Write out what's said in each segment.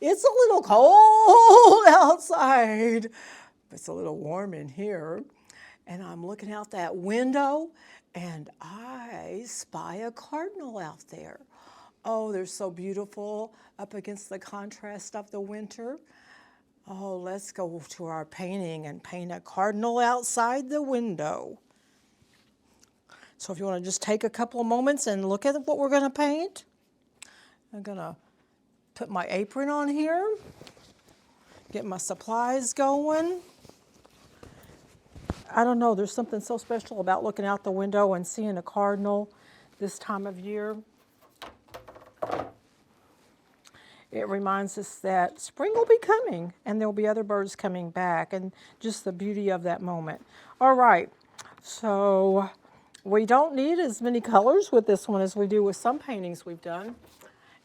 It's a little cold outside. It's a little warm in here. And I'm looking out that window and I spy a cardinal out there. Oh, they're so beautiful up against the contrast of the winter. Oh, let's go to our painting and paint a cardinal outside the window. So if you want to just take a couple of moments and look at what we're going to paint. I'm going to put my apron on here, get my supplies going. I don't know, there's something so special about looking out the window and seeing a cardinal this time of year. It reminds us that spring will be coming and there'll be other birds coming back and just the beauty of that moment. All right, so we don't need as many colors with this one as we do with some paintings we've done.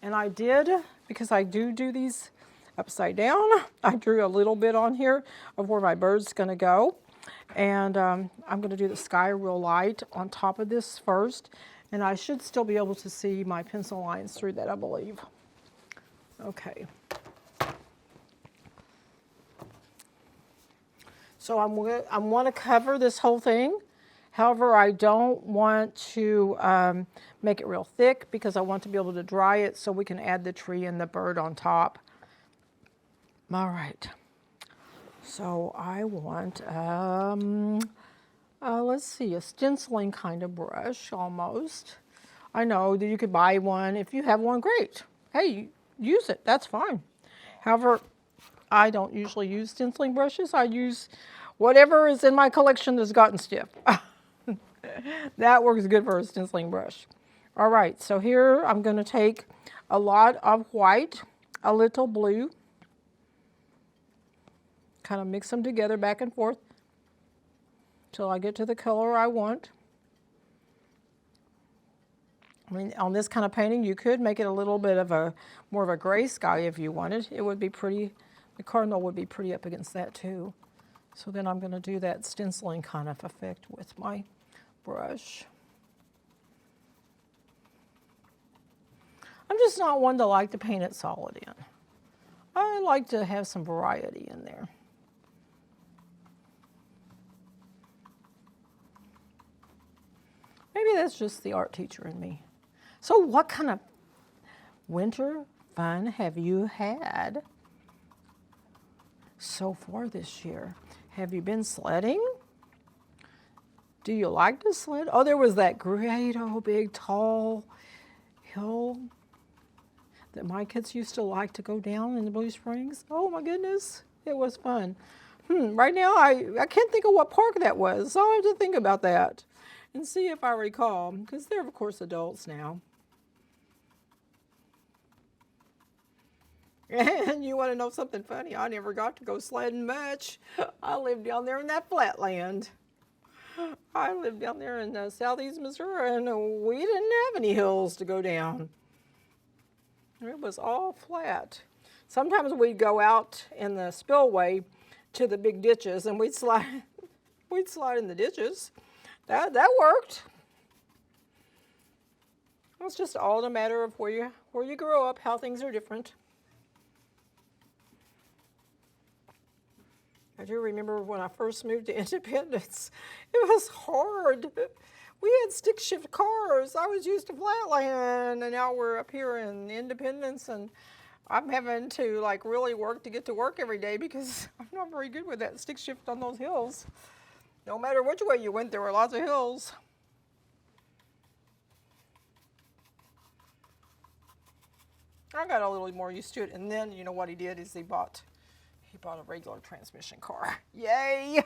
And I did, because I do these upside down, I drew a little bit on here of where my bird's gonna go. And I'm going to do the sky real light on top of this first. And I should still be able to see my pencil lines through that, I believe. Okay. So I want to cover this whole thing. However, I don't want to make it real thick because I want to be able to dry it so we can add the tree and the bird on top. All right. So I want, let's see, a stenciling kind of brush almost. I know that you could buy one. If you have one, great. Hey, use it. That's fine. However, I don't usually use stenciling brushes. I use whatever is in my collection that's gotten stiff. That works good for a stenciling brush. All right, so here I'm going to take a lot of white, a little blue, kind of mix them together back and forth until I get to the color I want. I mean, on this kind of painting, you could make it a little bit of a more of a gray sky if you wanted. It would be pretty, the cardinal would be pretty up against that too. So then I'm going to do that stenciling kind of effect with my brush. I'm just not one to like to paint it solid in. I like to have some variety in there. Maybe that's just the art teacher in me. So what kind of winter fun have you had so far this year? Have you been sledding? Do you like to sled? Oh, there was that great old big tall hill that my kids used to like to go down in the Blue Springs. Oh my goodness, it was fun. Right now I can't think of what park that was, so I have to think about that and see if I recall, because they're of course adults now. And you want to know something funny? I never got to go sledding much. I lived down there in that flatland. I lived down there in southeast Missouri, and we didn't have any hills to go down. It was all flat. Sometimes we'd go out in the spillway to the big ditches, and we'd slide in the ditches. That worked. It's just all a matter of where you grow up, how things are different. I do remember when I first moved to Independence, it was hard. We had stick shift cars. I was used to flatland, and now we're up here in Independence, and I'm having to like really work to get to work every day because I'm not very good with that stick shift on those hills. No matter which way you went, there were lots of hills. I got a little more used to it, and then you know what he did is he bought a regular transmission car. Yay!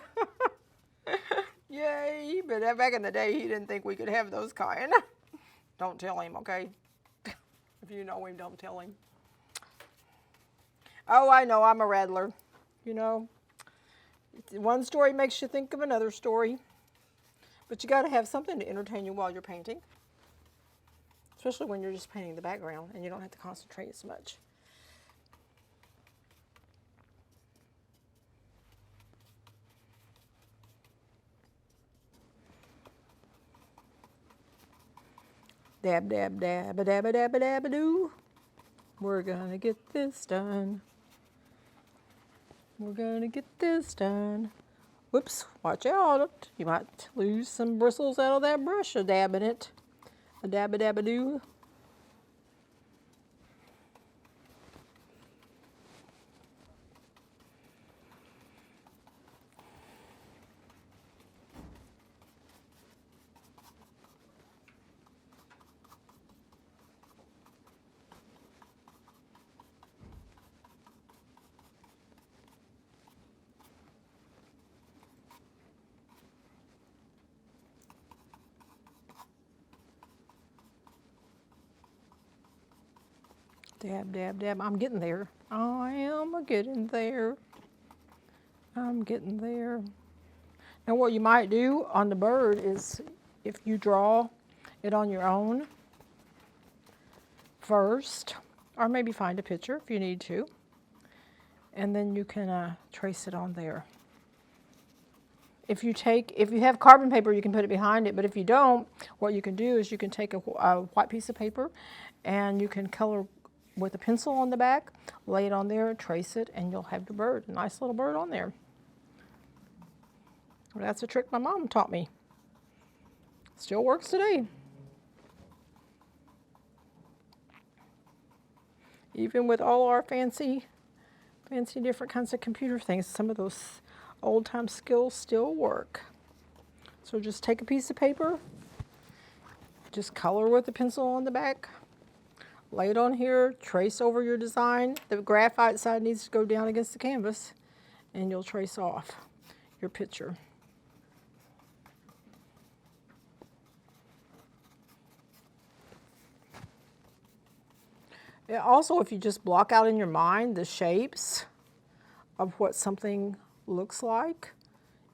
Yay! But back in the day, he didn't think we could have those kind. Don't tell him, okay? If you know him, don't tell him. Oh, I know, I'm a rattler. You know, one story makes you think of another story. But you got to have something to entertain you while you're painting. Especially when you're just painting the background and you don't have to concentrate as much. Dab, dab, dab, a dab, a dab, a dab, a doo. We're gonna get this done. We're gonna get this done. Whoops, watch out. You might lose some bristles out of that brush a dab in it. A dab-a-dab-a-doo. Dab, dab, dab. I'm getting there. I am getting there. I'm getting there. Now what you might do on the bird is if you draw it on your own first, or maybe find a picture if you need to, and then you can trace it on there. If you have carbon paper, you can put it behind it, but if you don't, what you can do is you can take a white piece of paper and you can color with a pencil on the back, lay it on there, trace it, and you'll have your bird, a nice little bird on there. That's a trick my mom taught me. Still works today. Even with all our fancy different kinds of computer things, some of those old-time skills still work. So just take a piece of paper, just color with the pencil on the back, lay it on here, trace over your design. The graphite side needs to go down against the canvas, and you'll trace off your picture. Yeah, also, if you just block out in your mind the shapes of what something looks like,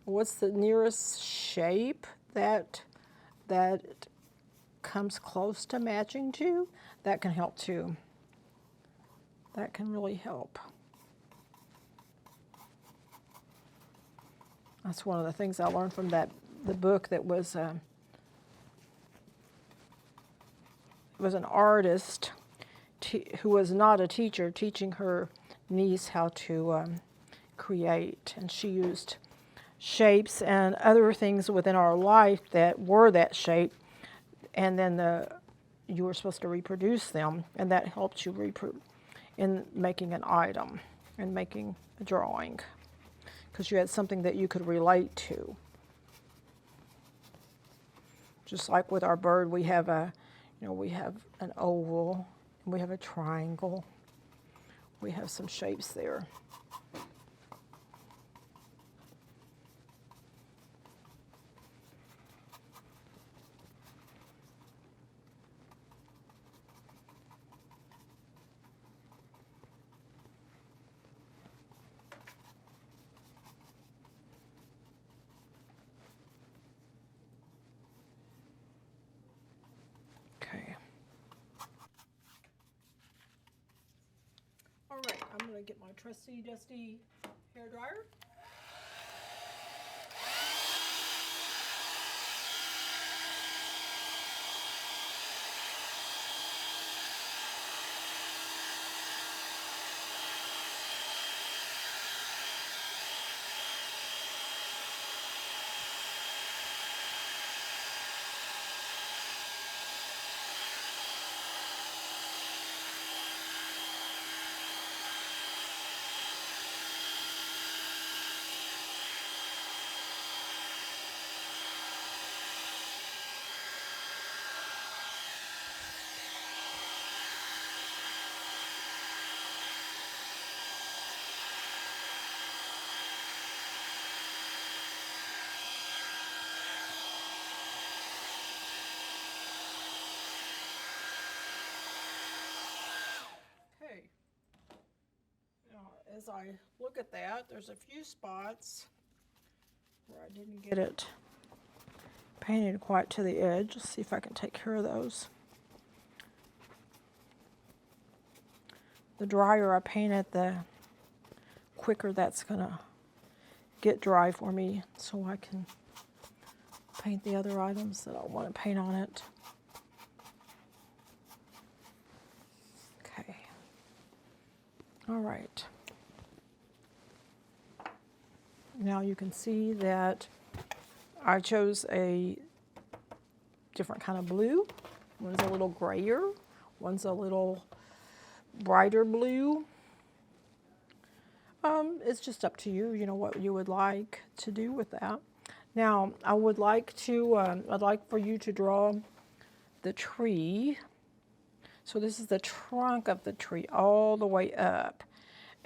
what's the nearest shape that comes close to matching to, that can help too. That can really help. That's one of the things I learned from the book that was an artist who was not a teacher, teaching her niece how to create, and she used shapes and other things within our life that were that shape, and then you were supposed to reproduce them, and that helped you in making an item and making a drawing, because you had something that you could relate to. Just like with our bird, we have we have an oval, we have a triangle, we have some shapes there. Okay. All right, I'm going to get my trusty, dusty hair dryer. Now, as I look at that, there's a few spots where I didn't get it painted quite to the edge. Let's see if I can take care of those. The drier I paint it, the quicker that's gonna get dry for me, so I can paint the other items that I want to paint on it. Okay. All right. Now you can see that I chose a different kind of blue. One's a little grayer, one's a little brighter blue. It's just up to you, you know, what you would like to do with that. Now, I would like to, I'd like for you to draw the tree. So this is the trunk of the tree all the way up.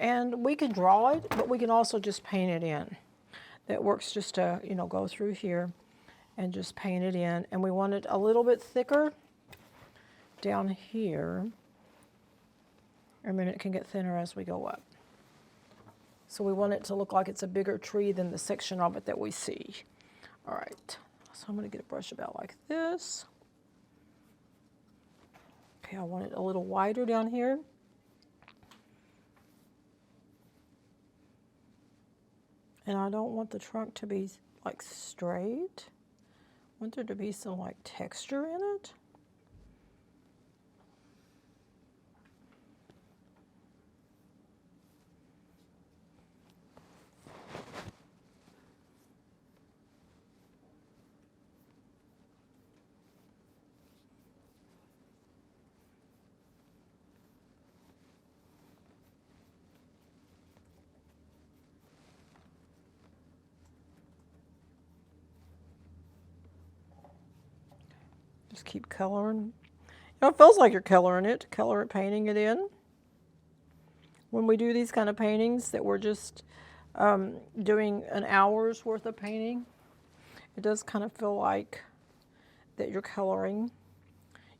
And we can draw it, but we can also just paint it in. That works just to, you know, go through here and just paint it in. And we want it a little bit thicker down here. And then it can get thinner as we go up. So we want it to look like it's a bigger tree than the section of it that we see. All right, so I'm going to get a brush about like this. Okay, I want it a little wider down here. And I don't want the trunk to be like straight. I want there to be some like texture in it. Just keep coloring. You know, it feels like you're coloring it, painting it in. When we do these kind of paintings that we're just doing an hour's worth of painting, it does kind of feel like that you're coloring.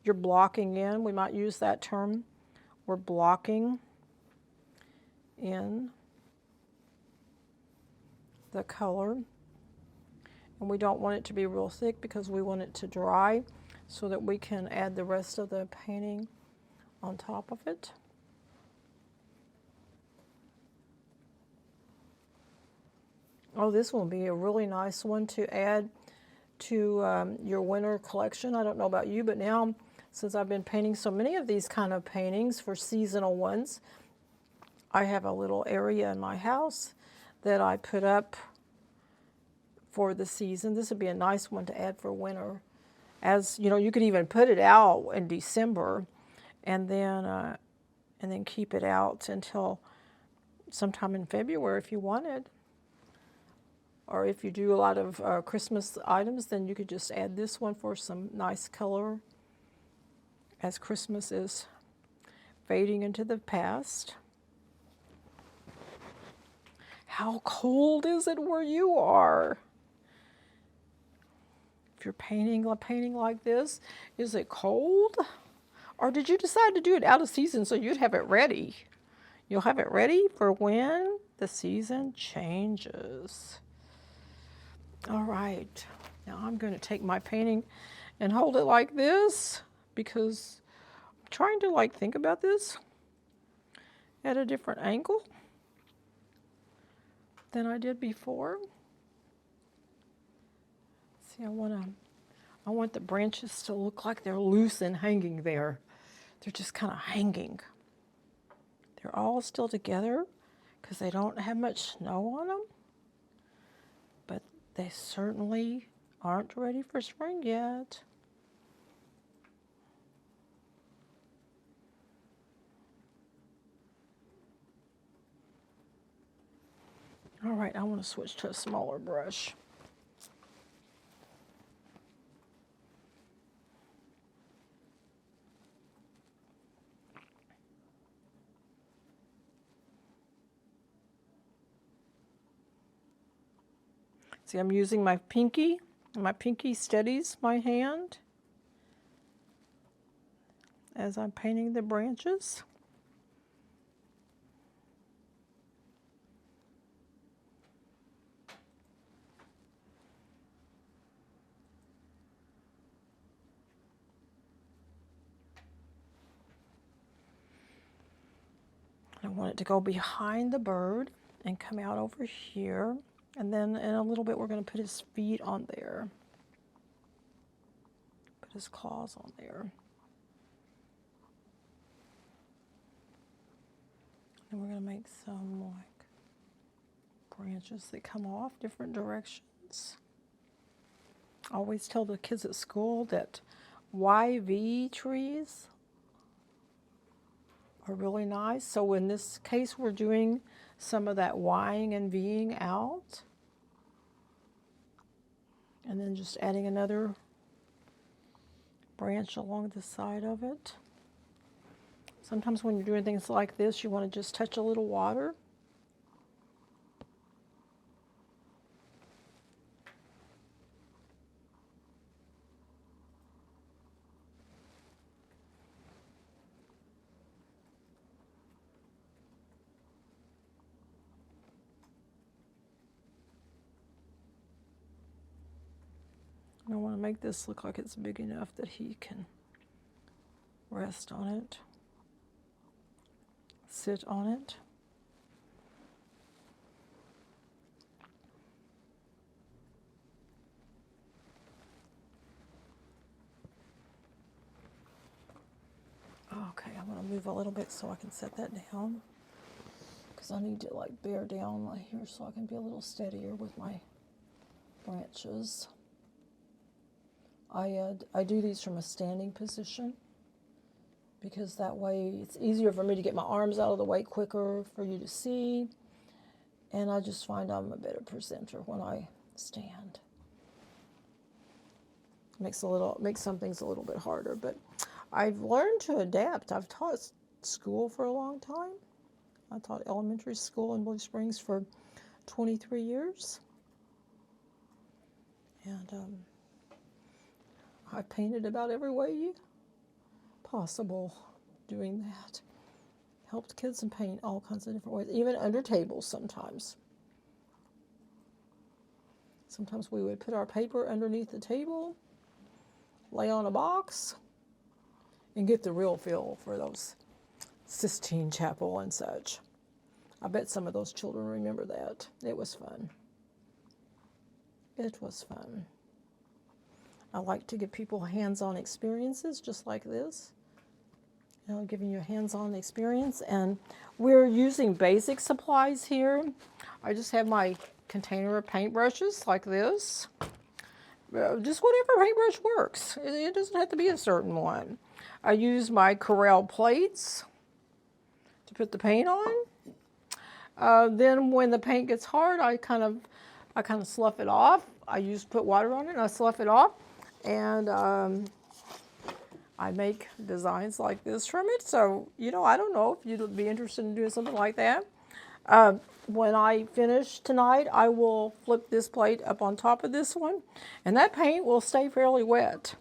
You're blocking in. We might use that term. We're blocking in the color. And we don't want it to be real thick because we want it to dry so that we can add the rest of the painting on top of it. Oh, this will be a really nice one to add to your winter collection. I don't know about you, but now, since I've been painting so many of these kind of paintings for seasonal ones, I have a little area in my house that I put up for the season. This would be a nice one to add for winter. As you know, you could even put it out in December and then keep it out until sometime in February if you wanted. Or if you do a lot of Christmas items, then you could just add this one for some nice color as Christmas is fading into the past. How cold is it where you are? If you're painting like this, is it cold? Or did you decide to do it out of season so you'd have it ready? You'll have it ready for when the season changes. All right, now I'm going to take my painting and hold it like this because I'm trying to like think about this at a different angle than I did before. See, I want the branches to look like they're loose and hanging there. They're just kind of hanging. They're all still together because they don't have much snow on them. But they certainly aren't ready for spring yet. All right, I want to switch to a smaller brush. See, I'm using my pinky, and my pinky steadies my hand as I'm painting the branches. I want it to go behind the bird and come out over here. And then in a little bit, we're going to put his feet on there. Put his claws on there. And we're going to make some like branches that come off different directions. I always tell the kids at school that YV trees are really nice. So in this case, we're doing some of that Ying and Ving out. And then just adding another branch along the side of it. Sometimes when you're doing things like this, you want to just touch a little water. I want to make this look like it's big enough that he can rest on it, sit on it. Okay, I'm going to move a little bit so I can set that down, because I need to like bear down right here so I can be a little steadier with my branches. I do these from a standing position, because that way it's easier for me to get my arms out of the way quicker for you to see, and I just find I'm a better presenter when I stand. Makes some things a little bit harder, but I've learned to adapt. I've taught school for a long time. I taught elementary school in Blue Springs for 23 years, and I painted about every way possible doing that. Helped kids and paint all kinds of different ways, even under tables sometimes. Sometimes we would put our paper underneath the table, lay on a box, and get the real feel for those Sistine Chapel and such. I bet some of those children remember that. It was fun. It was fun. I like to give people hands-on experiences just like this. You know, giving you a hands-on experience. And we're using basic supplies here. I just have my container of paintbrushes like this. Just whatever paintbrush works. It doesn't have to be a certain one. I use my Corel plates to put the paint on. Then when the paint gets hard, I kind of slough it off. I put water on it and I slough it off. And I make designs like this from it. So, you know, I don't know if you'd be interested in doing something like that. When I finish tonight, I will flip this plate up on top of this one. And that paint will stay fairly wet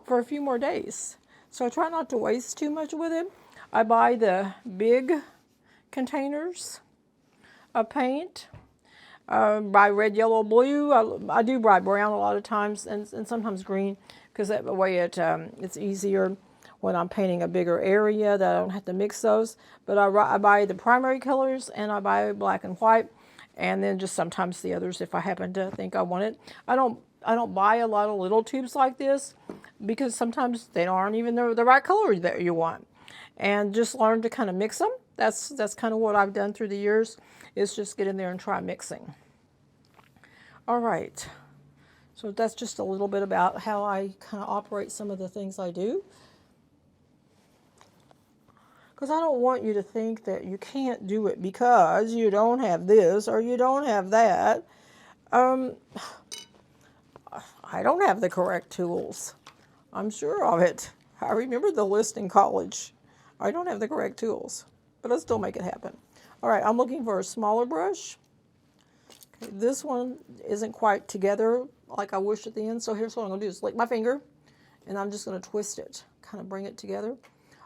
for a few more days. So I try not to waste too much with it. I buy the big containers of paint. Buy red, yellow, blue. I do buy brown a lot of times, and sometimes green, because that way it's easier when I'm painting a bigger area that I don't have to mix those. But I buy the primary colors, and I buy black and white, and then just sometimes the others if I happen to think I want it. I don't buy a lot of little tubes like this, because sometimes they aren't even the right color that you want. And just learn to kind of mix them. That's kind of what I've done through the years, is just get in there and try mixing. All right, so that's just a little bit about how I kind of operate some of the things I do. Because I don't want you to think that you can't do it because you don't have this or you don't have that. I don't have the correct tools. I'm sure of it. I remember the list in college. I don't have the correct tools, but I'll still make it happen. All right, I'm looking for a smaller brush. Okay, this one isn't quite together like I wish at the end, so here's what I'm going to do. Is lick my finger, and I'm just going to twist it, kind of bring it together.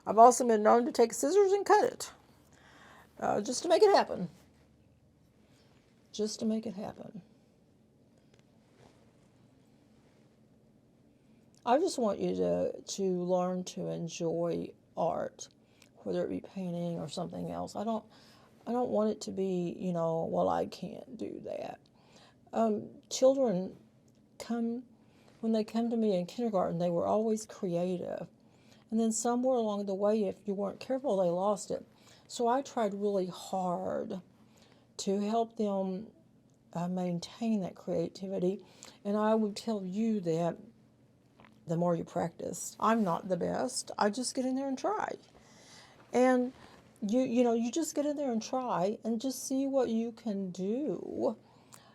I've also been known to take scissors and cut it, just to make it happen. Just to make it happen. I just want you to learn to enjoy art, whether it be painting or something else. I don't want it to be, you know, well, I can't do that. Children when they come to me in kindergarten, they were always creative. And then somewhere along the way, if you weren't careful, they lost it. So I tried really hard to help them maintain that creativity. And I would tell you that the more you practice, I'm not the best. I just get in there and try. And you just get in there and try and just see what you can do.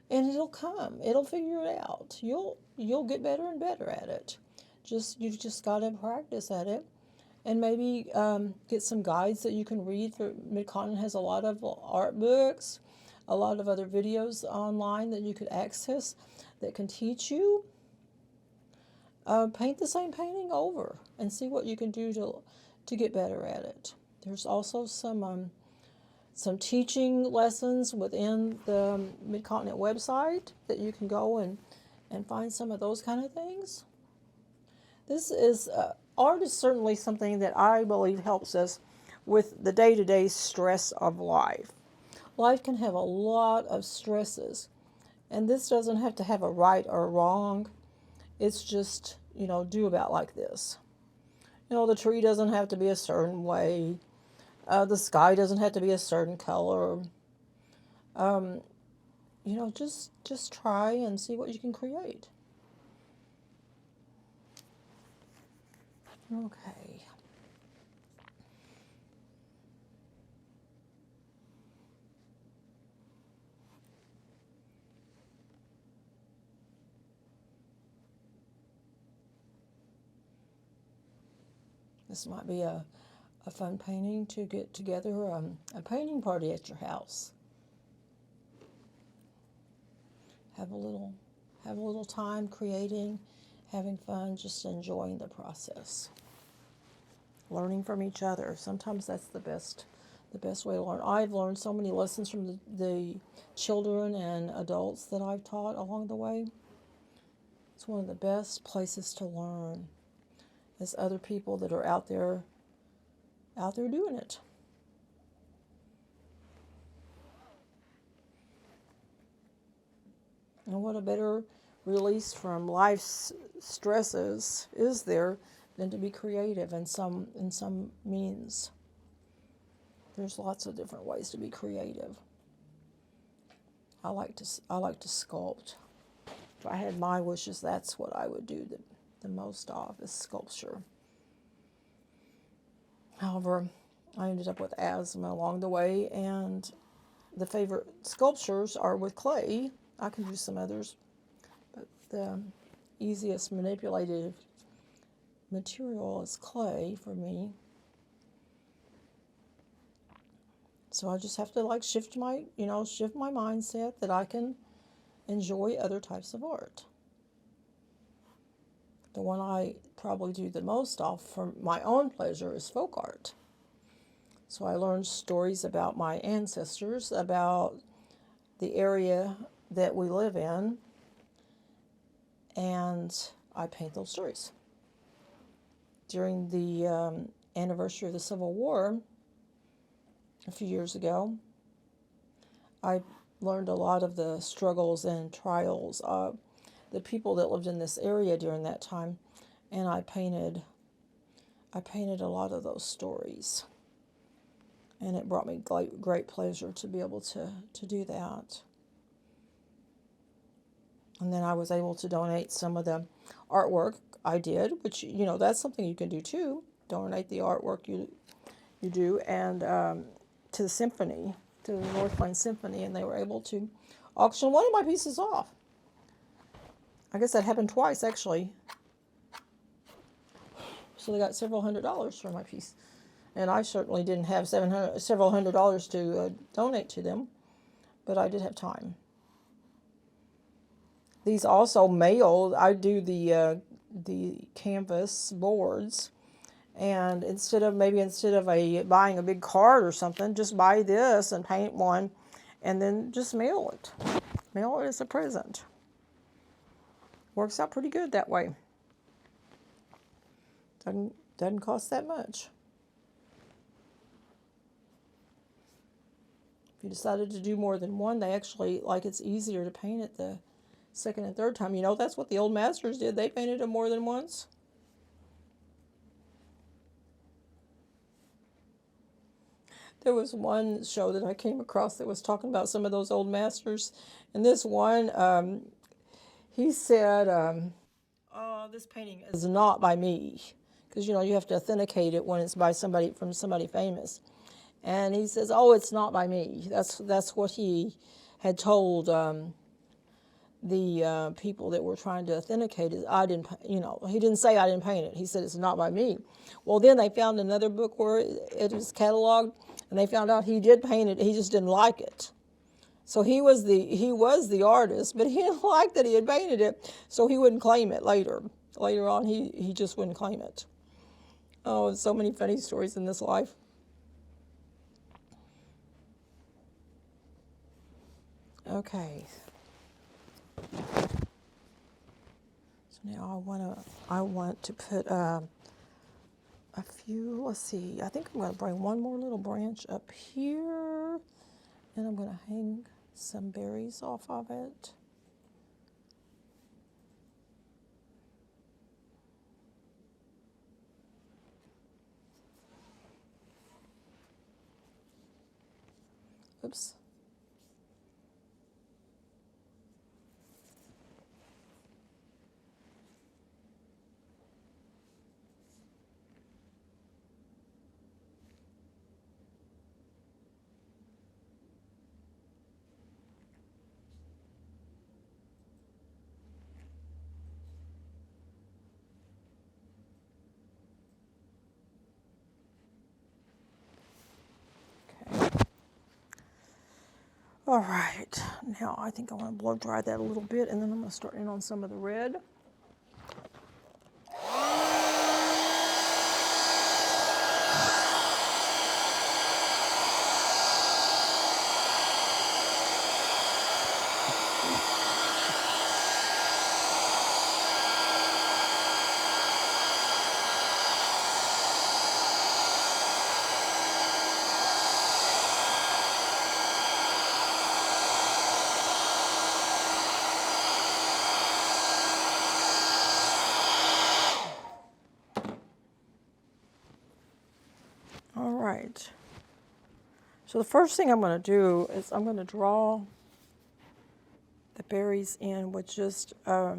And it'll come. It'll figure it out. You'll get better and better at it. You've just got to practice at it. And maybe get some guides that you can read. Mid-Continent has a lot of art books, a lot of other videos online that you could access that can teach you. Paint the same painting over and see what you can do to get better at it. There's also some teaching lessons within the Mid-Continent website that you can go and find some of those kind of things. This is art is certainly something that I believe helps us with the day-to-day stress of life. Life can have a lot of stresses, and this doesn't have to have a right or wrong. It's just, do about like this. The tree doesn't have to be a certain way. The sky doesn't have to be a certain color. Just try and see what you can create. Okay. This might be a fun painting to get together, a painting party at your house. Have a little time creating, having fun, just enjoying the process. Learning from each other. Sometimes that's the best way to learn. I've learned so many lessons from the children and adults that I've taught along the way. It's one of the best places to learn. Is other people that are out there doing it. And what a better release from life's stresses is there than to be creative in some means. There's lots of different ways to be creative. I like to sculpt. If I had my wishes, that's what I would do the most of, is sculpture. However, I ended up with asthma along the way, and the favorite sculptures are with clay. I can do some others, but the easiest manipulative material is clay for me. So I just have to shift my mindset that I can enjoy other types of art. The one I probably do the most of for my own pleasure is folk art. So I learned stories about my ancestors, about the area that we live in, and I paint those stories. During the anniversary of the Civil War, a few years ago, I learned a lot of the struggles and trials of the people that lived in this area during that time, and I painted a lot of those stories, and it brought me great pleasure to be able to do that. And then I was able to donate some of the artwork I did, which that's something you can do too. Donate the artwork you do, and to the symphony, to the North Plains Symphony, and they were able to auction one of my pieces off. I guess that happened twice, actually. So they got several $100s for my piece. And I certainly didn't have several $100s to donate to them, but I did have time. These also mailed. I do the canvas boards, and instead of buying a big card or something, just buy this and paint one, and then just mail it. Mail it as a present. Works out pretty good that way. Doesn't cost that much. If you decided to do more than one, they actually, it's easier to paint it the second and third time. That's what the old masters did. They painted them more than once. There was one show that I came across that was talking about some of those old masters, and this one, he said, "Oh, this painting is not by me," because you have to authenticate it when it's by somebody from somebody famous. And he says, "Oh, it's not by me." That's what he had told the people that were trying to authenticate it. I didn't, he didn't say I didn't paint it. He said it's not by me. Well, then they found another book where it was cataloged, and they found out he did paint it. He just didn't like it. So he was the artist, but he didn't like that he had painted it, so he wouldn't claim it later. Later on, he just wouldn't claim it. Oh, so many funny stories in this life. Okay. So now I want to put a few. Let's see. I think I'm going to bring one more little branch up here, and I'm going to hang some berries off of it. Oops. All right, now I think I want to blow dry that a little bit, and then I'm going to start in on some of the red. All right. So the first thing I'm going to do is I'm going to draw the berries in with just a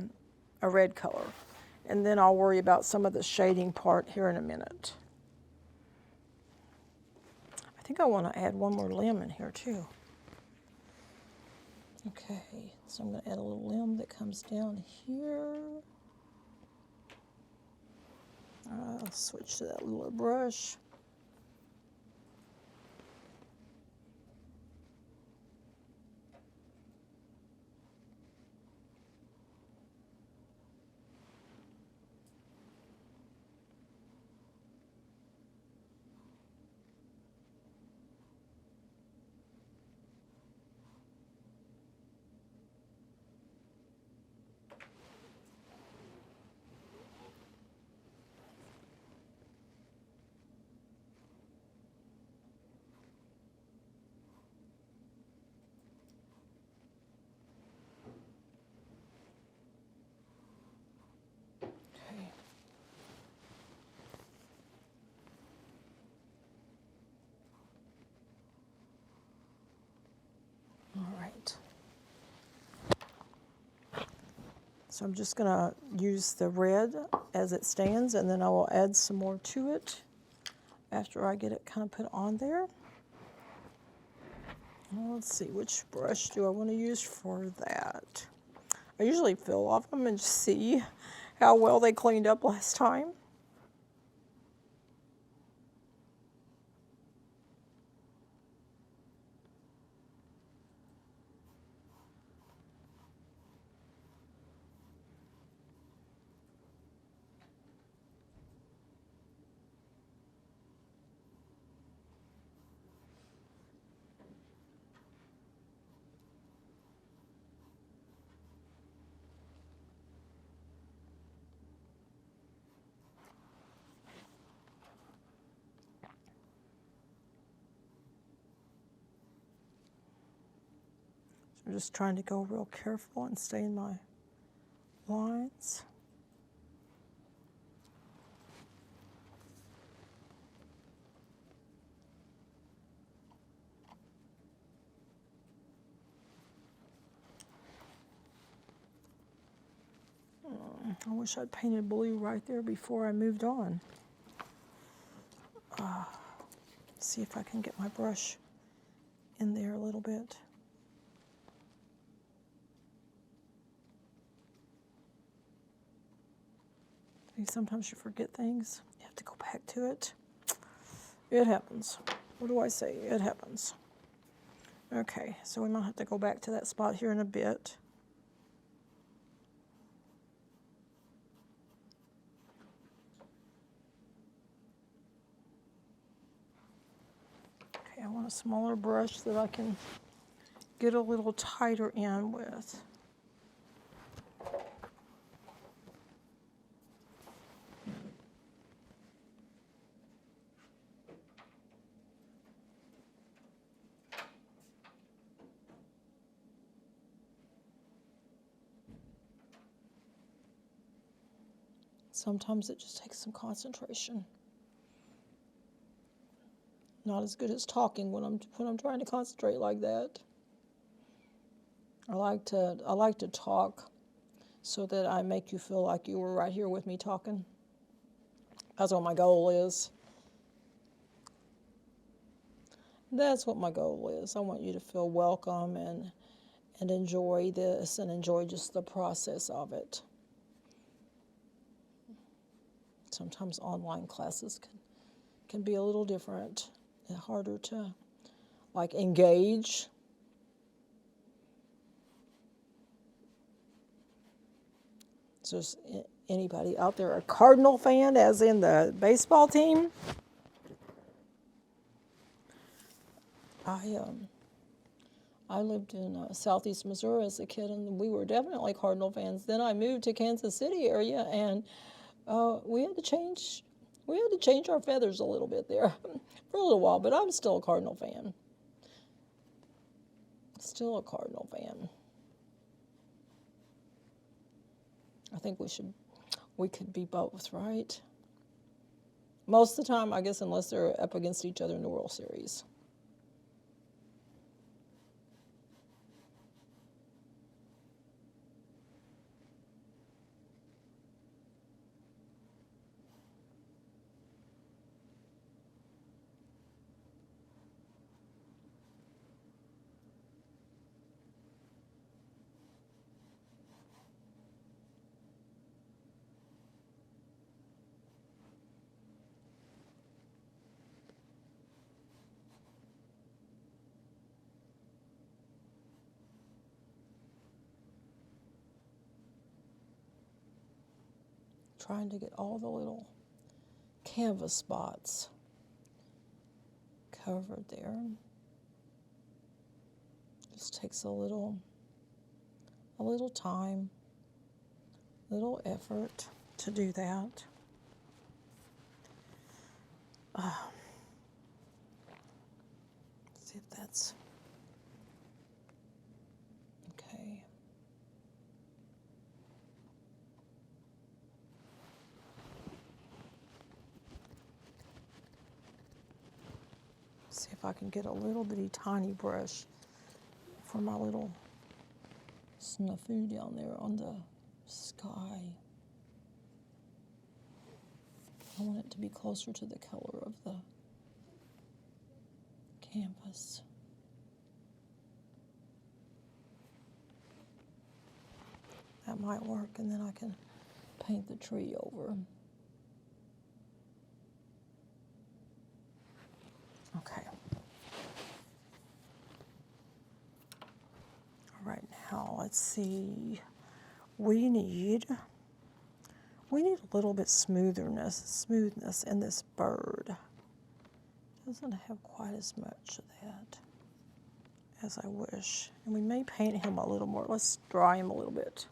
red color. And then I'll worry about some of the shading part here in a minute. I think I want to add one more limb in here too. Okay, so I'm going to add a little limb that comes down here. I'll switch to that little brush. All right. So I'm just going to use the red as it stands, and then I will add some more to it after I get it kind of put on there. Well, let's see, which brush do I want to use for that? I usually fill off them and just see how well they cleaned up last time. I'm just trying to go real careful and stay in my lines. I wish I'd painted blue right there before I moved on. See if I can get my brush in there a little bit. Sometimes you forget things. You have to go back to it. It happens. What do I say? It happens. Okay, so we might have to go back to that spot here in a bit. Okay, I want a smaller brush that I can get a little tighter in with. Sometimes it just takes some concentration. Not as good as talking when I'm trying to concentrate like that. I like to talk so that I make you feel like you were right here with me talking. That's what my goal is. That's what my goal is. I want you to feel welcome and enjoy this and enjoy just the process of it. Sometimes online classes can be a little different and harder to engage. So is anybody out there a Cardinal fan, as in the baseball team? I lived in southeast Missouri as a kid, and we were definitely Cardinal fans. Then I moved to Kansas City area, and we had to change our feathers a little bit there for a little while, but I'm still a Cardinal fan. Still a Cardinal fan. I think we could be both, right? Most of the time, I guess, unless they're up against each other in the World Series. Trying to get all the little canvas spots covered there. Just takes a little time, little effort to do that. See if that's okay. See if I can get a little bitty tiny brush for my little snafu down there on the sky. I want it to be closer to the color of the canvas. That might work, and then I can paint the tree over. Okay. All right, now let's see. We need a little bit smoothness in this bird. Doesn't have quite as much of that as I wish. And we may paint him a little more. Let's dry him a little bit.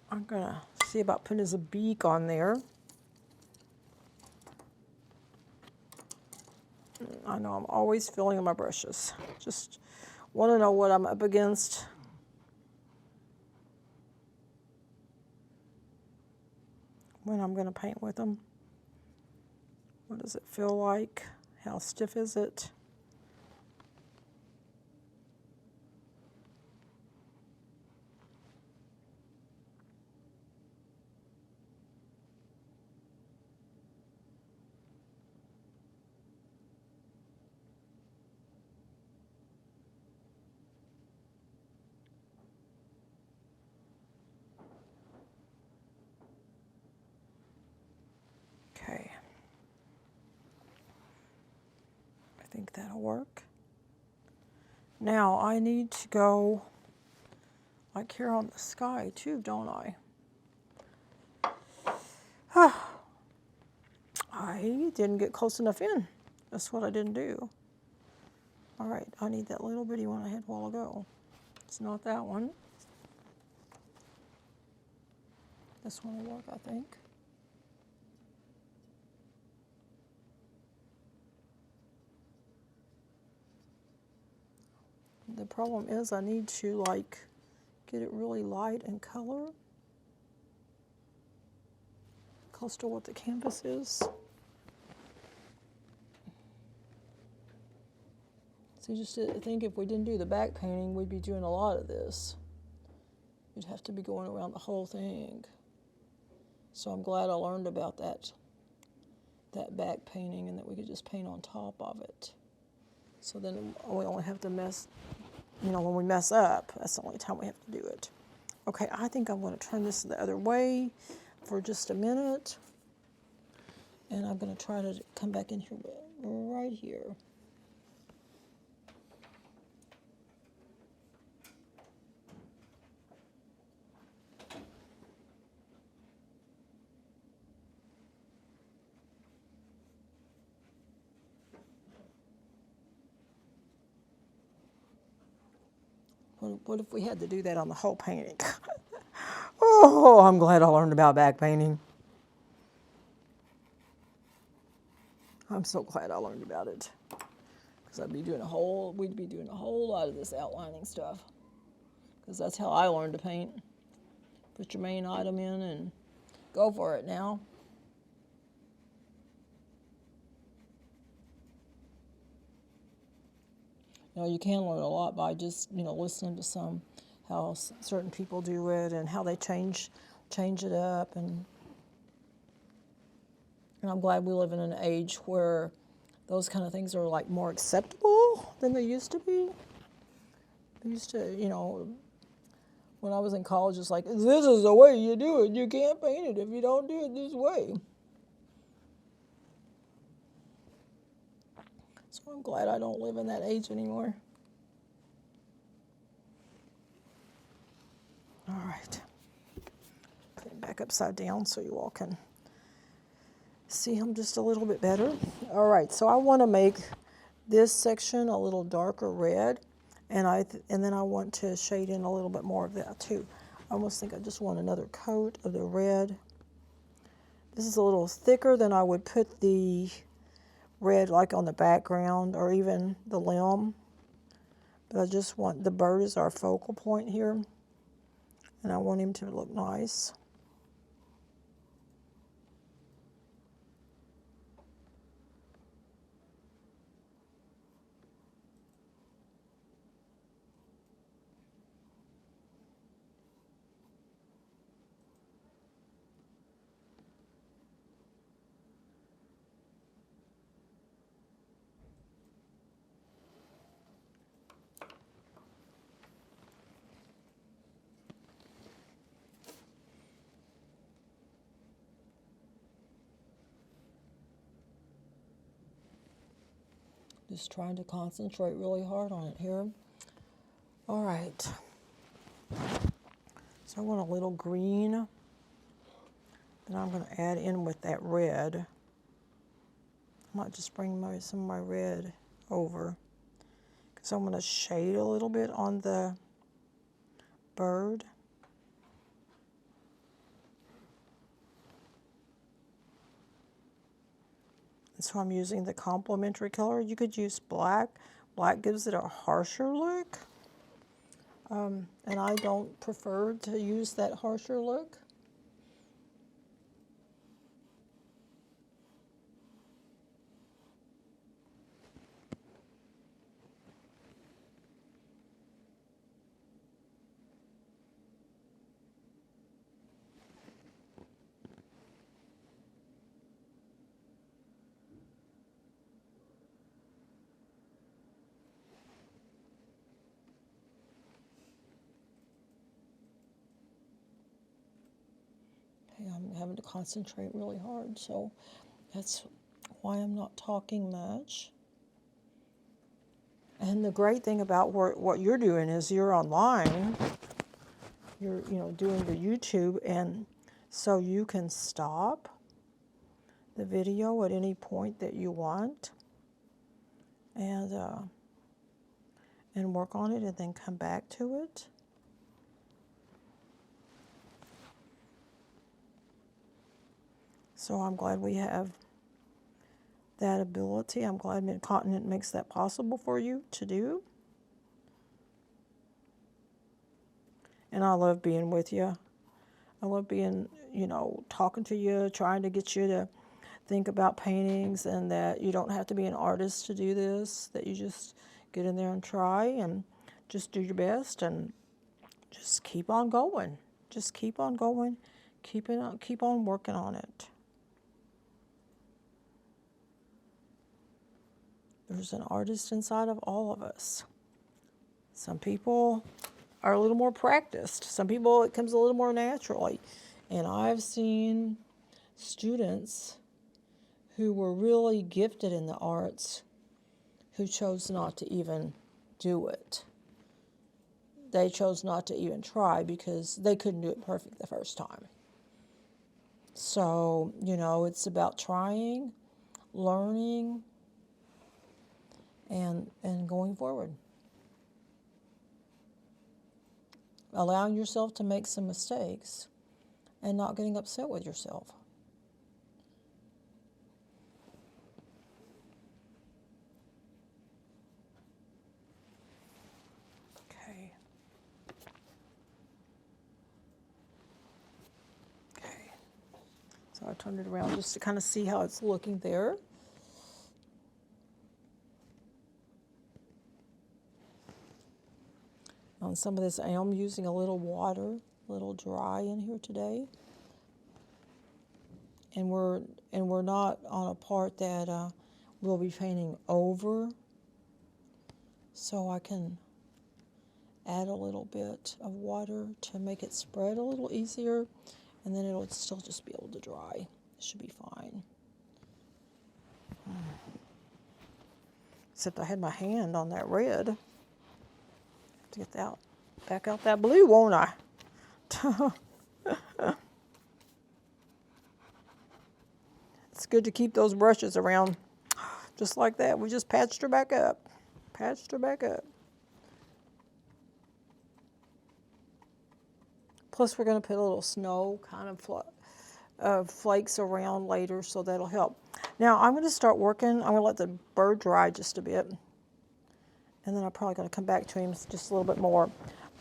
I'm gonna see about putting his beak on there. I know I'm always filling my brushes. Just Want to know what I'm up against? When I'm going to paint with them. What does it feel like? How stiff is it? Okay. I think that'll work. Now I need to go like here on the sky too, don't I? I didn't get close enough in. That's what I didn't do. All right, I need that little bitty one I had a while ago. It's not that one. This one will work, I think. The problem is I need to like get it really light in color, close to what the canvas is. So just I think if we didn't do the back painting, we'd be doing a lot of this. You'd have to be going around the whole thing. So I'm glad I learned about that back painting and that we could just paint on top of it. So then we only have to mess, you know, when we mess up, that's the only time we have to do it. Okay, I think I'm going to turn this the other way for just a minute. And I'm going to try to come back in here, right here. What if we had to do that on the whole painting? Oh, I'm glad I learned about back painting. I'm so glad I learned about it. Because we'd be doing a whole lot of this outlining stuff. Because that's how I learned to paint. Put your main item in and go for it now. You know, you can learn a lot by just, you know, listening to how certain people do it and how they change it up. And I'm glad we live in an age where those kind of things are like more acceptable than they used to be. They used to, you know, when I was in college, it's like, this is the way you do it. You can't paint it if you don't do it this way. So I'm glad I don't live in that age anymore. All right. Put it back upside down so you all can see him just a little bit better. All right, so I want to make this section a little darker red, and then I want to shade in a little bit more of that too. I almost think I just want another coat of the red. This is a little thicker than I would put the red like on the background or even the limb. But I just want, the bird is our focal point here, and I want him to look nice. Just trying to concentrate really hard on it here. All right. So I want a little green that I'm going to add in with that red. I might just bring some of my red over, because I'm going to shade a little bit on the bird. And so I'm using the complementary color. You could use black, black gives it a harsher look. And I don't prefer to use that harsher look. I'm having to concentrate really hard, so that's why I'm not talking much. And the great thing about what you're doing is you're online, you're doing the YouTube, and so you can stop the video at any point that you want, and work on it, and then come back to it. So I'm glad we have that ability. I'm glad Mid-Continent makes that possible for you to do. And I love being with you. I love being, talking to you, trying to get you to think about paintings, and that you don't have to be an artist to do this, that you just get in there and try and just do your best and just keep on going. Just keep on going. Keep on working on it. There's an artist inside of all of us. Some people are a little more practiced. Some people, it comes a little more naturally. And I've seen students who were really gifted in the arts who chose not to even do it. They chose not to even try because they couldn't do it perfect the first time. So, it's about trying, learning, and going forward. Allowing yourself to make some mistakes and not getting upset with yourself. Okay. So I turned it around just to kind of see how it's looking there. On some of this, I am using a little water, a little dry in here today. And we're not on a part that we'll be painting over, so I can add a little bit of water to make it spread a little easier, and then it'll still just be able to dry. It should be fine. Except I had my hand on that red. Have to get that back out that blue, won't I? It's good to keep those brushes around. Just like that. We just patched her back up. Patched her back up. Plus, we're going to put a little snow kind of flakes around later, so that'll help. Now, I'm going to start working. I'm going to let the bird dry just a bit. And then I'm probably going to come back to him just a little bit more.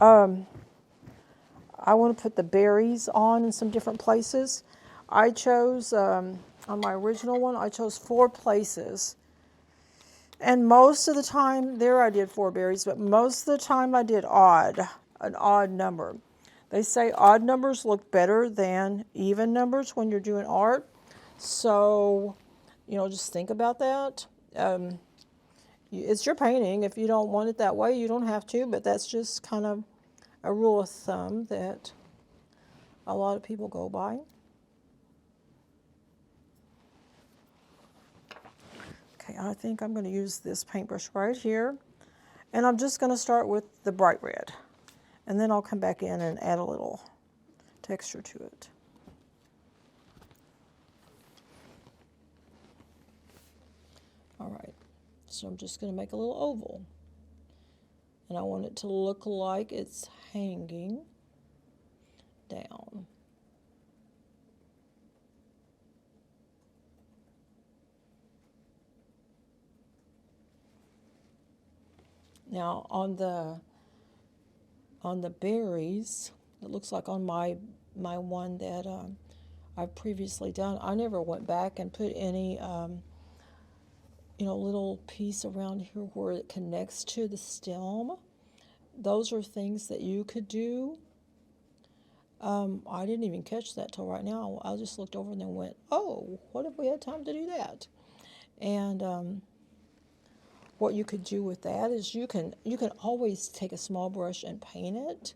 I want to put the berries on in some different places. I chose, on my original one, I chose 4 places. And most of the time, there I did 4 berries, but most of the time I did an odd number. They say odd numbers look better than even numbers when you're doing art. So, just think about that. It's your painting. If you don't want it that way, you don't have to, but that's just kind of a rule of thumb that a lot of people go by. Okay, I think I'm going to use this paintbrush right here. And I'm just going to start with the bright red. And then I'll come back in and add a little texture to it. All right, so I'm just going to make a little oval. And I want it to look like it's hanging down. Now on the berries, it looks like on my one that I've previously done, I never went back and put any little piece around here where it connects to the stem. Those are things that you could do. I didn't even catch that till right now. I just looked over and then went, oh, what if we had time to do that? And what you could do with that is you can always take a small brush and paint it.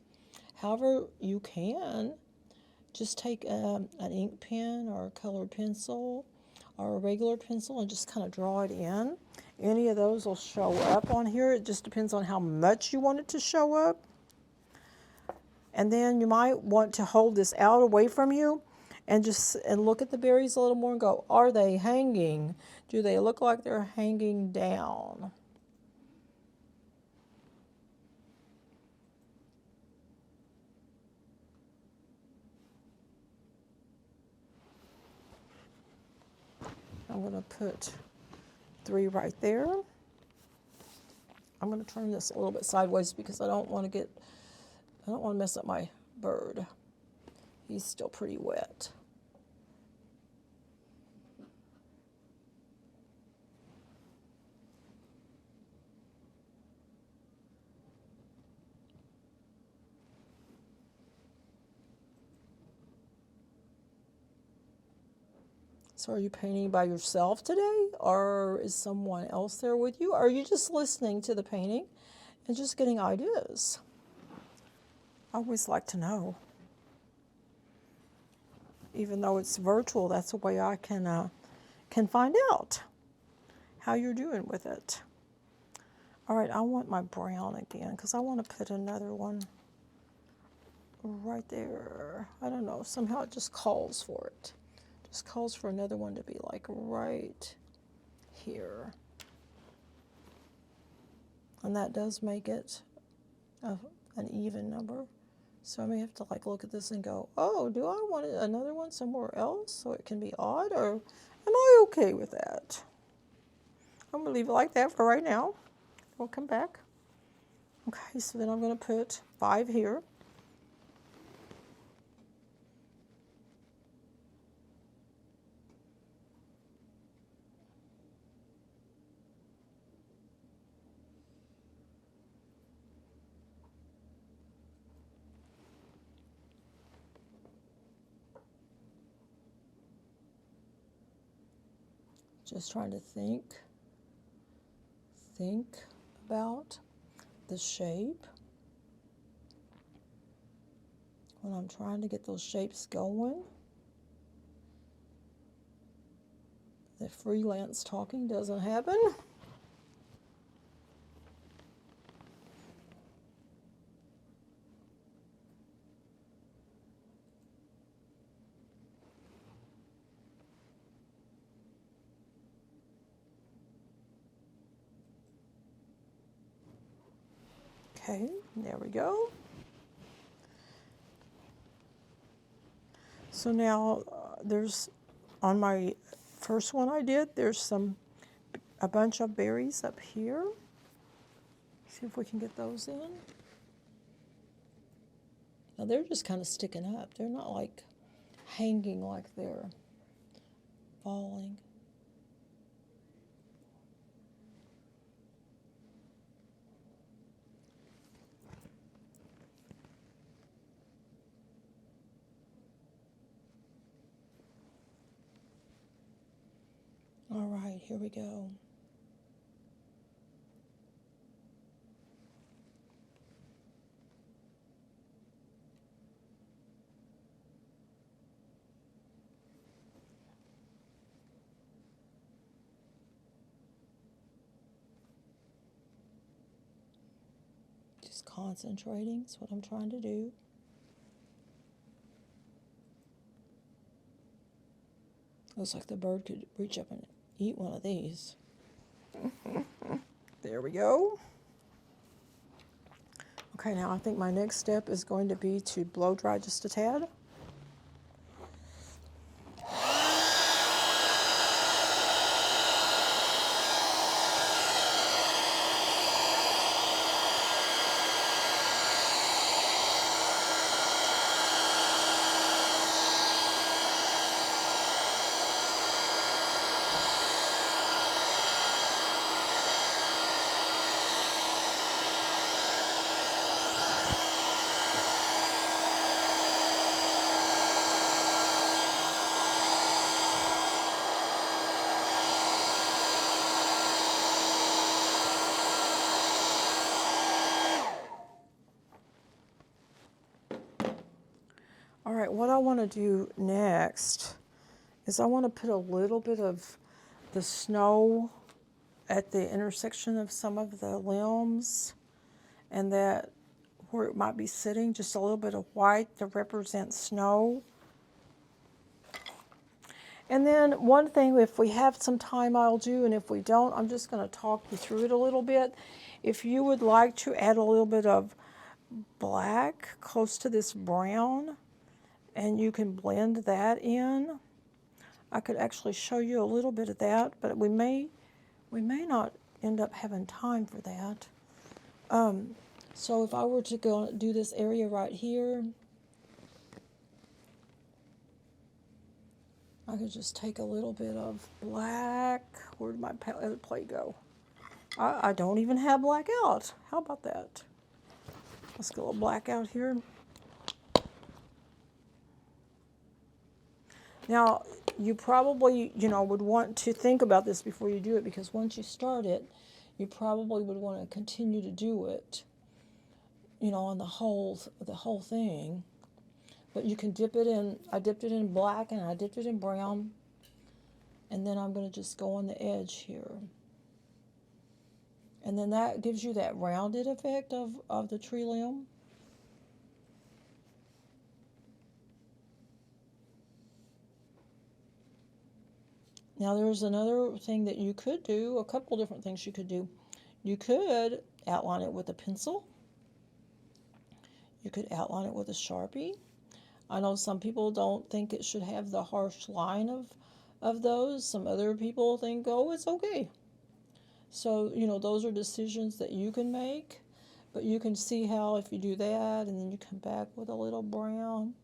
However, you can just take an ink pen or a colored pencil or a regular pencil and just kind of draw it in. Any of those will show up on here. It just depends on how much you want it to show up. And then you might want to hold this out away from you and look at the berries a little more and go, are they hanging? Do they look like they're hanging down? I'm going to put 3 right there. I'm going to turn this a little bit sideways because I don't want to mess up my bird. He's still pretty wet. So are you painting by yourself today, or is someone else there with you? Or are you just listening to the painting and just getting ideas? I always like to know. Even though it's virtual, that's a way I can find out how you're doing with it. All right, I want my brown again because I want to put another one right there. I don't know, somehow it just calls for it. Just calls for another one to be like right here. And that does make it an even number. So I may have to like look at this and go, oh, do I want another one somewhere else so it can be odd, or am I okay with that? I'm gonna leave it like that for right now. We'll come back. Okay, so then I'm gonna put 5 here. Just trying to think about the shape. When I'm trying to get those shapes going, the freelance talking doesn't happen. Okay, there we go. So now there's, on my first one I did, there's a bunch of berries up here. See if we can get those in. Now they're just kind of sticking up. They're not like hanging like they're falling. All right, here we go. Just concentrating is what I'm trying to do. Looks like the bird could reach up and eat one of these. There we go. Okay, now I think my next step is going to be to blow dry just a tad. right, what I want to do next is I want to put a little bit of the snow at the intersection of some of the limbs, and that where it might be sitting, just a little bit of white to represent snow. And then one thing, if we have some time, I'll do, and if we don't, I'm just going to talk you through it a little bit. If you would like to add a little bit of black close to this brown, and you can blend that in, I could actually show you a little bit of that, but we may not end up having time for that. So if I were to go do this area right here, I could just take a little bit of black. Where did my palette plate go? I don't even have black out. How about that? Let's get a little black out here. Now, you probably, would want to think about this before you do it, because once you start it, you probably would want to continue to do it, on the whole thing. But you can dip it in. I dipped it in black and I dipped it in brown, and then I'm going to just go on the edge here. And then that gives you that rounded effect of the tree limb. Now there's another thing that you could do, a couple different things you could do. You could outline it with a pencil. You could outline it with a Sharpie. I know some people don't think it should have the harsh line of those. Some other people think, oh, it's okay. So, those are decisions that you can make. But you can see how if you do that and then you come back with a little brown,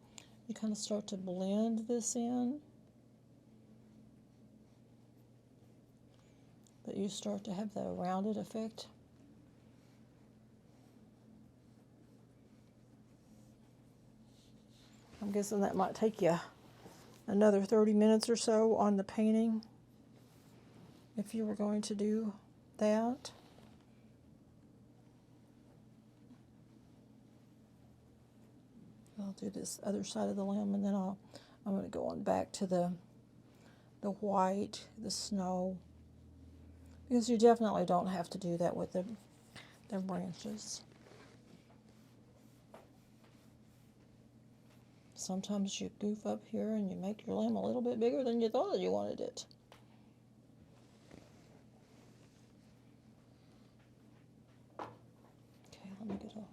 you kind of start to blend this in. But you start to have that rounded effect. I'm guessing that might take you another 30 minutes or so on the painting if you were going to do that. I'll do this other side of the limb, and then I'm going to go on back to the white, the snow, because you definitely don't have to do that with the branches. Sometimes you goof up here and you make your limb a little bit bigger than you thought you wanted it. Okay, let me get a...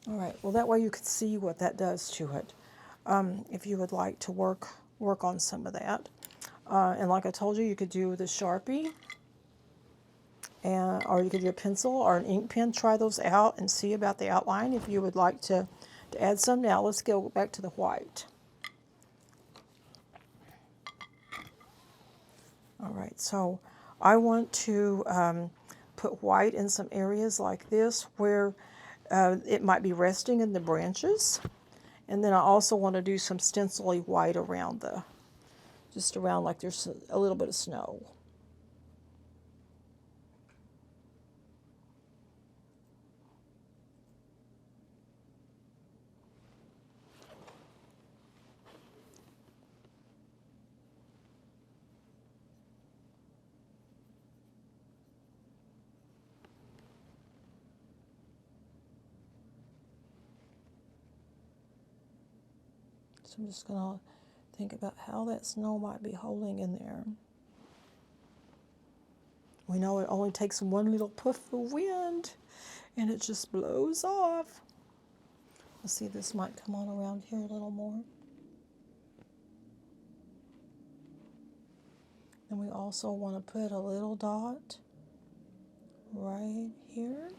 All right, well, that way you could see what that does to it. If you would like to work on some of that. And like I told you, you could do the Sharpie, or you could do a pencil or an ink pen. Try those out and see about the outline if you would like to add some. Now let's go back to the white. All right, so I want to put white in some areas like this where it might be resting in the branches. And then I also want to do some stencil-y white around just around like there's a little bit of snow. So I'm just going to think about how that snow might be holding in there. We know it only takes one little puff of wind and it just blows off. Let's see, this might come on around here a little more. And we also want to put a little dot right here.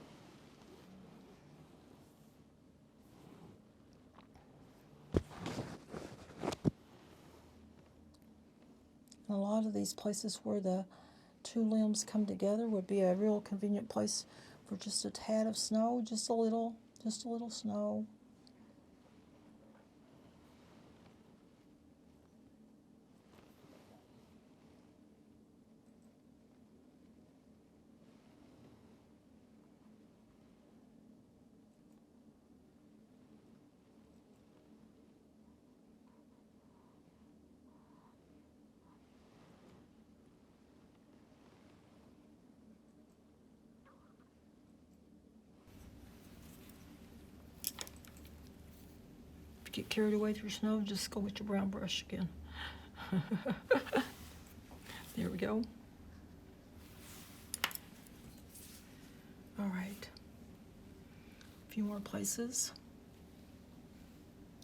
And a lot of these places where the two limbs come together would be a real convenient place for just a tad of snow, just a little snow. get carried away through snow, just go with your brown brush again. There we go. All right. A few more places.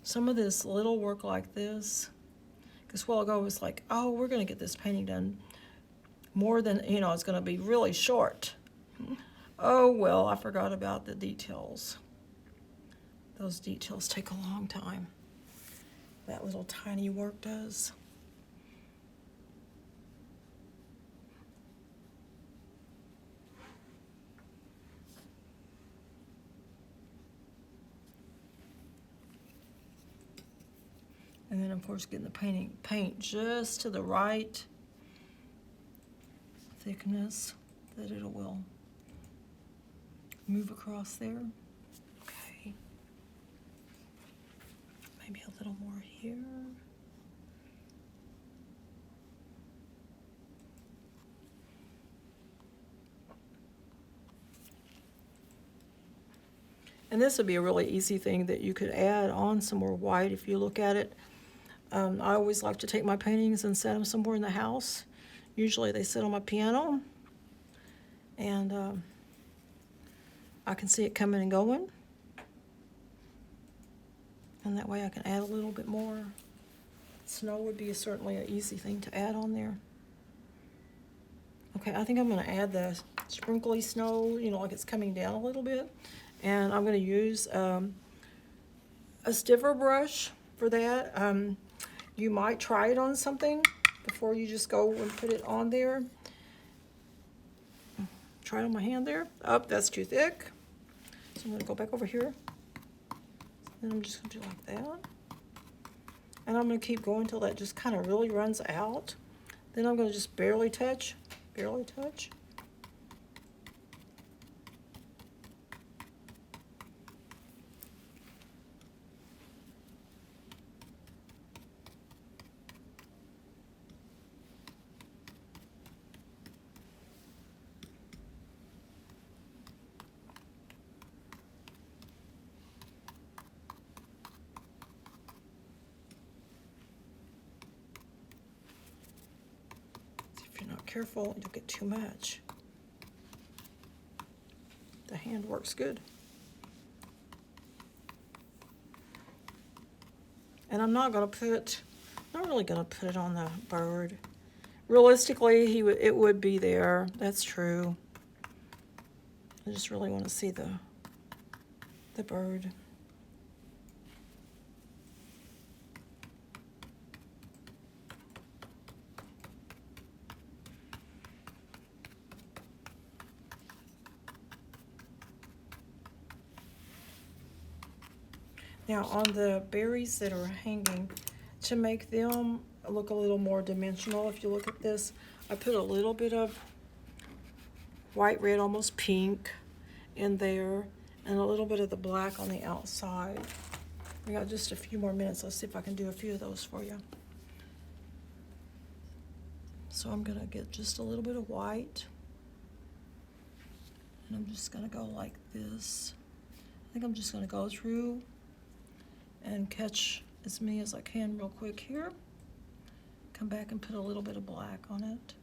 Some of this little work like this, because a while ago it was like, oh, we're going to get this painting done more than, you know, it's going to be really short. Oh, well, I forgot about the details. Those details take a long time. That little tiny work does. And then, of course, getting the paint just to the right thickness that it will move across there. Okay. Maybe a little more here. And this would be a really easy thing that you could add on some more white if you look at it. I always like to take my paintings and set them somewhere in the house. Usually they sit on my piano, and I can see it coming and going. And that way I can add a little bit more. Snow would be certainly an easy thing to add on there. Okay, I think I'm going to add the sprinkly snow, you know, like it's coming down a little bit. And I'm going to use a stiffer brush for that. You might try it on something before you just go and put it on there. Try it on my hand there. Oh, that's too thick. So I'm going to go back over here. Then I'm just going to do like that. And I'm going to keep going until that just kind of really runs out. Then I'm going to just barely touch, barely touch. If you're not careful, you'll get too much. The hand works good. And I'm not going to put, not really going to put it on the bird. Realistically, it would be there. That's true. I just really want to see the bird. Now on the berries that are hanging, to make them look a little more dimensional, if you look at this, I put a little bit of white, red, almost pink in there, and a little bit of the black on the outside. We got just a few more minutes. Let's see if I can do a few of those for you. So I'm gonna get just a little bit of white, and I'm just gonna go like this. I think I'm just gonna go through and catch as many as I can real quick here. Come back and put a little bit of black on it.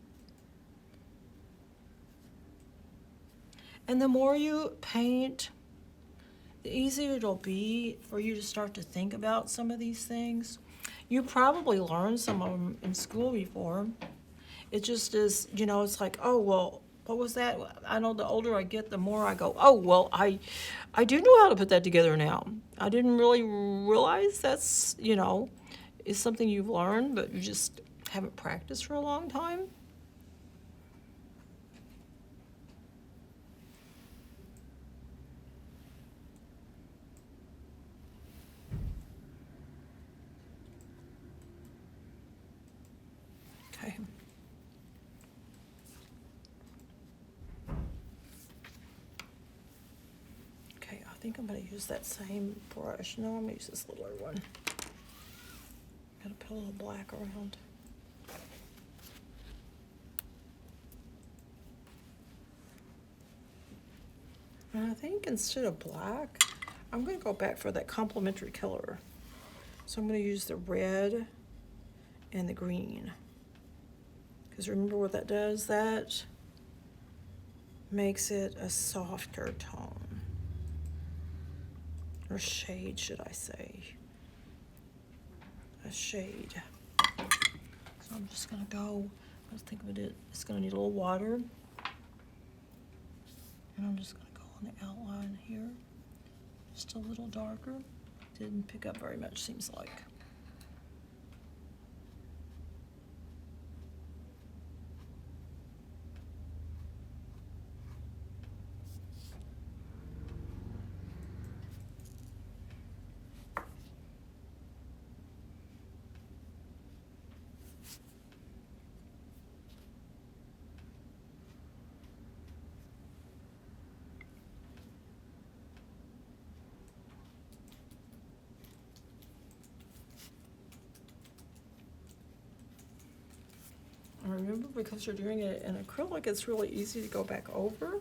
And the more you paint, the easier it'll be for you to start to think about some of these things. You probably learned some of them in school before. It just is, you know, it's like, oh, well, what was that? I know the older I get, the more I go, oh, well, I do know how to put that together now. I didn't really realize that's, you know, is something you've learned, but you just haven't practiced for a long time. Okay. I think I'm going to use that same brush. No, I'm going to use this littler one. Got to put a little black around. And I think instead of black, I'm going to go back for that complementary color. So I'm going to use the red and the green. Because remember what that does? That makes it a softer tone. Or shade, should I say. A shade. So I'm just going to go, I was thinking it's going to need a little water. And I'm just going to go on the outline here. Just a little darker. Didn't pick up very much, seems like. Remember, because you're doing it in acrylic, it's really easy to go back over.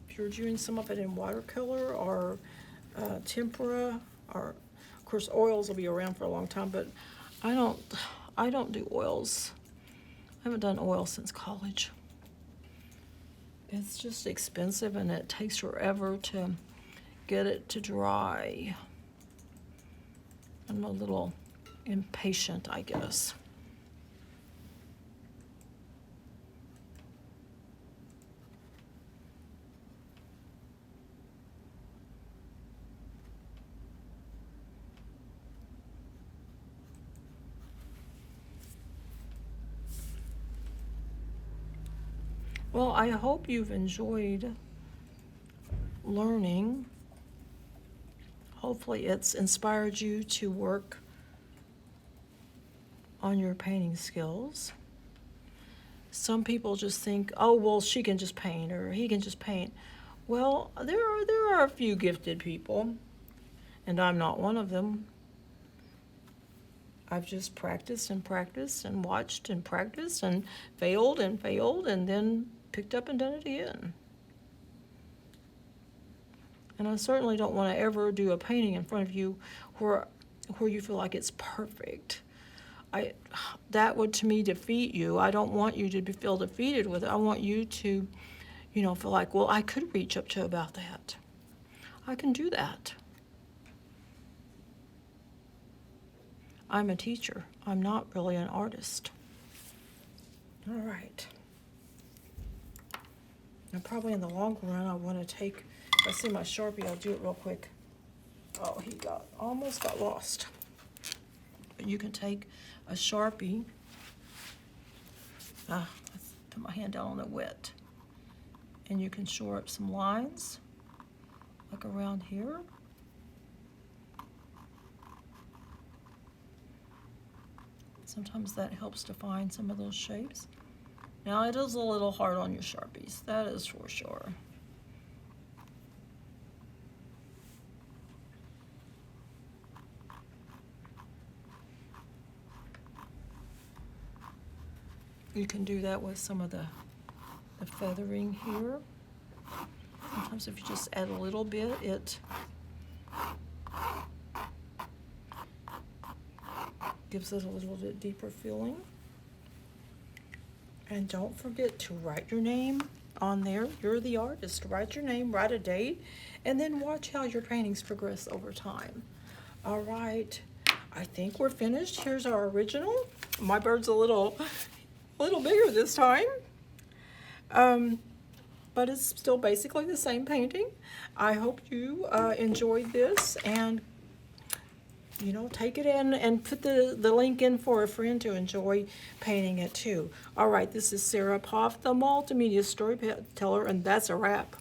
If you're doing some of it in watercolor or tempera, or of course oils will be around for a long time, but I don't do oils. I haven't done oil since college. It's just expensive and it takes forever to get it to dry. I'm a little impatient, I guess. Well, I hope you've enjoyed learning. Hopefully it's inspired you to work on your painting skills. Some people just think, oh, well, she can just paint or he can just paint. Well, there are a few gifted people, and I'm not one of them. I've just practiced and practiced and watched and practiced and failed and then picked up and done it again. And I certainly don't want to ever do a painting in front of you where you feel like it's perfect. That would, to me, defeat you. I don't want you to feel defeated with it. I want you to, feel like, well, I could reach up to about that. I can do that. I'm a teacher. I'm not really an artist. All right. And probably in the long run, I want to take, if I see my Sharpie, I'll do it real quick. Oh, he almost got lost. But you can take a Sharpie. Let's put my hand down on it wet. And you can shore up some lines, like around here. Sometimes that helps define some of those shapes. Now, it is a little hard on your Sharpies, that is for sure. You can do that with some of the feathering here. Sometimes if you just add a little bit, it gives it a little bit deeper feeling. And don't forget to write your name on there. You're the artist. Write your name, write a date, and then watch how your paintings progress over time. All right, I think we're finished. Here's our original. My bird's a little bigger this time. But it's still basically the same painting. I hope you enjoyed this, and take it in and put the link in for a friend to enjoy painting it too. All right, this is Sarah Poff, the multimedia storyteller, and that's a wrap.